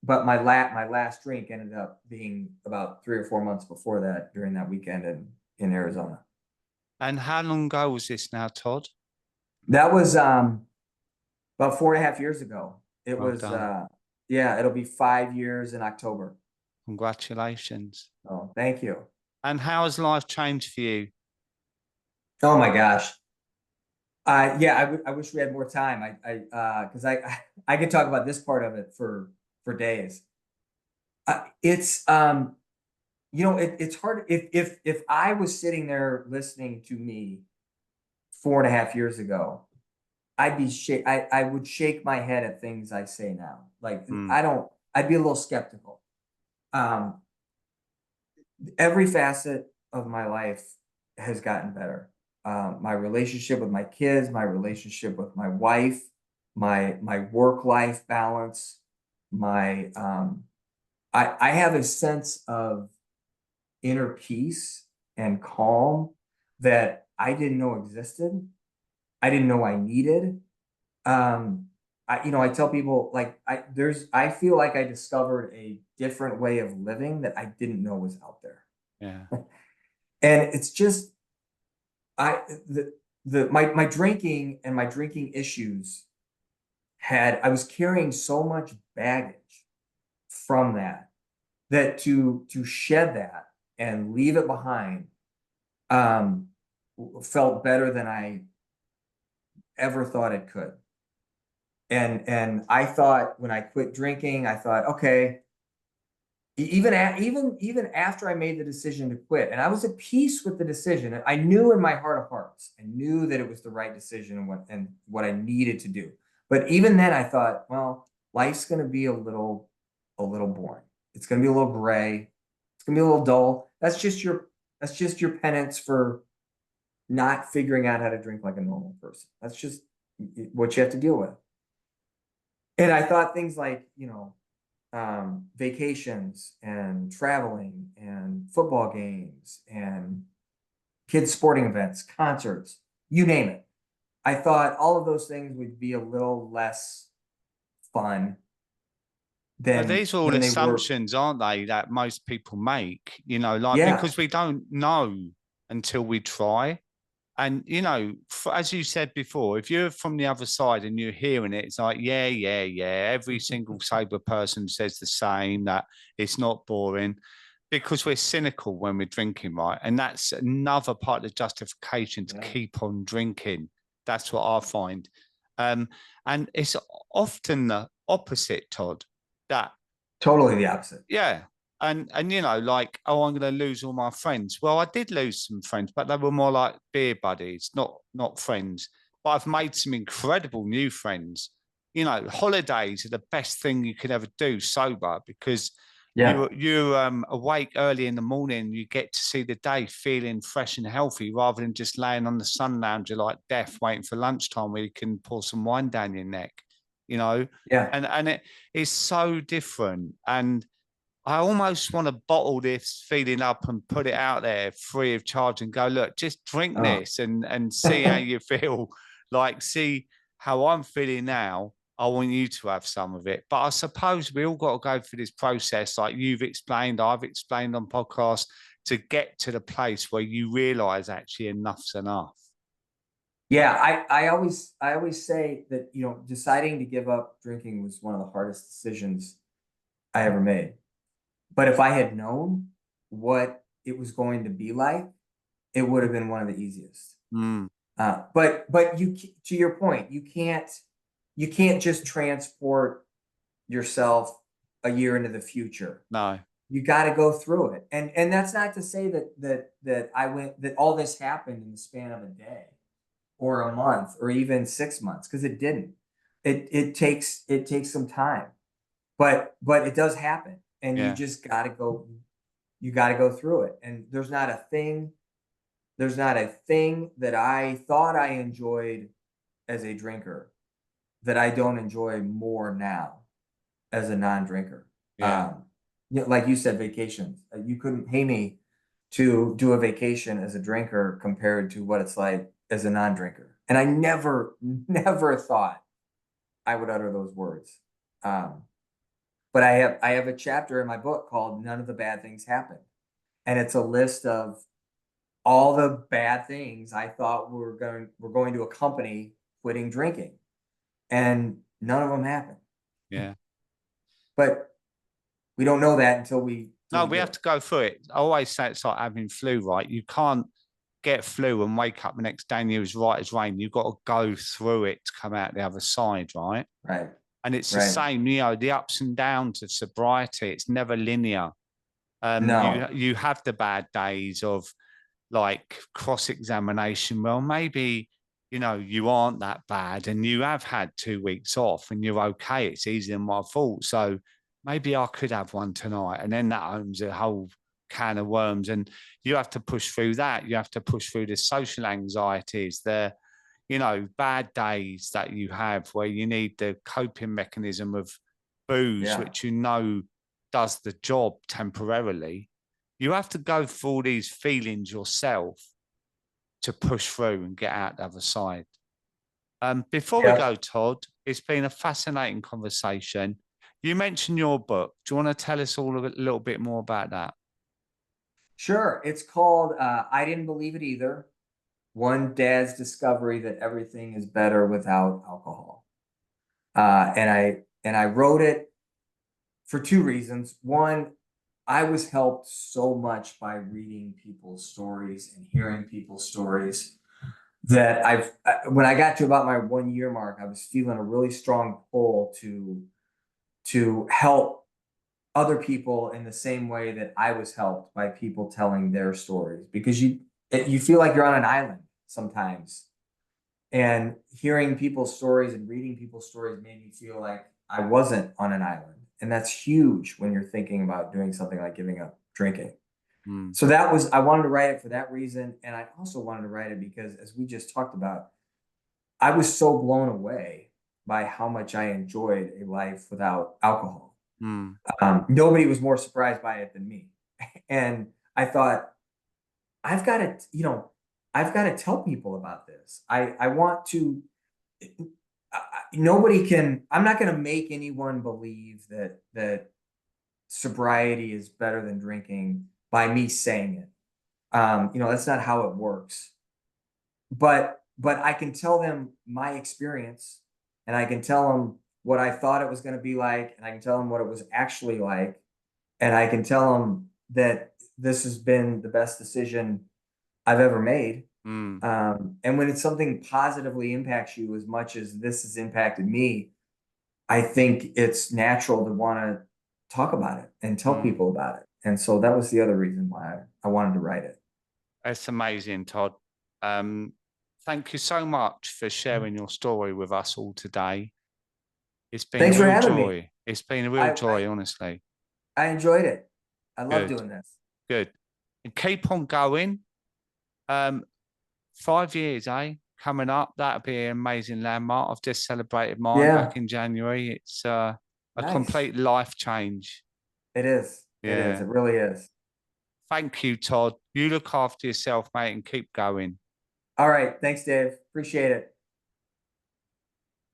But my last drink ended up being about 3 or 4 months before that, during that weekend in Arizona. And how long ago was this now, Todd? That was about 4.5 years ago. It Well was done. yeah, it'll be 5 years in October. Congratulations. Oh, thank you. And how has life changed for you Oh my gosh. Yeah, I wish we had more time. Because I could talk about this part of it for days. It's it's hard if I was sitting there listening to me 4.5 years ago, I would shake my head at things I say now. Like Mm, I'd be a little skeptical. Um, every facet of my life has gotten better. My relationship with my kids, my relationship with my wife, my work life balance, my I have a sense of inner peace and calm that I didn't know existed. I didn't know I needed. Um, I tell people like I feel like I discovered a different way of living that I didn't know was out there. yeah. And it's just I the my drinking and my drinking issues had I was carrying so much baggage from that to shed that and leave it behind um felt better than I ever thought it could. And I thought when I quit drinking, I thought, okay, even after I made the decision to quit, and I was at peace with the decision. I knew in my heart of hearts, I knew that it was the right decision and what I needed to do. But even then, I thought, well, life's going to be a little boring. It's going to be a little gray. It's going to be a little dull. That's just your penance for not figuring out how to drink like a normal person. That's just what you have to deal with. And I thought things like, vacations and traveling and football games and kids' sporting events, concerts, you name it. I thought all of those things would be a little less fun But than these are all than they were. assumptions, aren't they, that most people make, like Yeah, because we don't know until we try. And, as you said before, if you're from the other side and you're hearing it, it's like, yeah, yeah, yeah. Every single sober person says the same, that it's not boring because we're cynical when we're drinking, right? And that's another part of the justification to yeah, keep on drinking. That's what I find. Um, and it's often the opposite, Todd, that totally the opposite. yeah. And like, oh, I'm gonna lose all my friends. Well, I did lose some friends, but they were more like beer buddies, not friends. But I've made some incredible new friends. Holidays are the best thing you could ever do sober because Yeah, you're awake early in the morning, you get to see the day feeling fresh and healthy rather than just laying on the sun lounger like death, waiting for lunchtime where you can pour some wine down your neck, you know. yeah. And it is so different. And I almost want to bottle this feeling up and put it out there free of charge and go, look, just drink Oh. this and see how you feel. Like, see how I'm feeling now. I want you to have some of it. But I suppose we all got to go through this process, like you've explained, I've explained on podcasts, to get to the place where you realize actually enough's enough. Yeah, I always say that, deciding to give up drinking was one of the hardest decisions I ever made. But if I had known what it was going to be like, it would have been one of the easiest. Mm, But to your point, you can't just transport yourself a year into the future. no. You got to go through it, and that's not to say that all this happened in the span of a day or a month or even 6 months, because it didn't. It takes some time, but it does happen, and you Yeah. just got to go. You got to go through it, and there's not a thing that I thought I enjoyed as a drinker that I don't enjoy more now as a non-drinker. Yeah. Like you said, vacations. You couldn't pay me to do a vacation as a drinker compared to what it's like as a non-drinker. And I never, never thought I would utter those words. Um, but I have a chapter in my book called "None of the Bad Things Happened," and it's a list of all the bad things I thought were going to accompany quitting drinking, and none of them happened. Yeah. But we don't know that until we No, we do have it. to go through it. I always say it's like having flu, right? You can't get flu and wake up the next day and you're as right as rain. You've got to go through it to come out the other side, right? Right. And it's the Right. same, the ups and downs of sobriety. It's never linear. No. You have the bad days of like cross-examination. Well, maybe, you aren't that bad and you have had 2 weeks off and you're okay. It's easier than what I thought. So maybe I could have one tonight. And then that opens a whole can of worms. And you have to push through that. You have to push through the social anxieties, the, bad days that you have where you need the coping mechanism of booze, Yeah. which does the job temporarily. You have to go through all these feelings yourself to push through and get out the other side. Before we go, Todd, it's been a fascinating conversation. You mentioned your book. Do you want to tell us all a little bit more about that? Sure. It's called I Didn't Believe It Either. One Dad's Discovery That Everything is Better Without Alcohol. And I wrote it for two reasons. One, I was helped so much by reading people's stories and hearing people's stories that when I got to about my 1 year mark, I was feeling a really strong pull to help other people in the same way that I was helped by people telling their stories, because you feel like you're on an island sometimes, and hearing people's stories and reading people's stories made me feel like I wasn't on an island. And that's huge when you're thinking about doing something like giving up drinking. So I wanted to write it for that reason. And I also wanted to write it because, as we just talked about, I was so blown away by how much I enjoyed a life without alcohol. Nobody was more surprised by it than me. And I thought, I've got to tell people about this. I want to, I'm not going to make anyone believe that sobriety is better than drinking by me saying it. That's not how it works. But I can tell them my experience, and I can tell them what I thought it was going to be like, and I can tell them what it was actually like, and I can tell them that this has been the best decision I've ever made. And when it's something positively impacts you as much as this has impacted me, I think it's natural to want to talk about it and tell people about it. And so that was the other reason why I wanted to write it. It's amazing, Todd. Thank you so much for sharing your story with us all today. It's been Thanks a real for having joy. me. It's been a real joy, honestly. I enjoyed it. I love doing this. Good. And keep on going. 5 years, coming up. That'll be an amazing landmark. I've just celebrated mine back in January. It's a complete life change. It is. Yeah. It is. It really is. Thank you, Todd. You look after yourself, mate, and keep going. All right. Thanks, Dave. Appreciate it.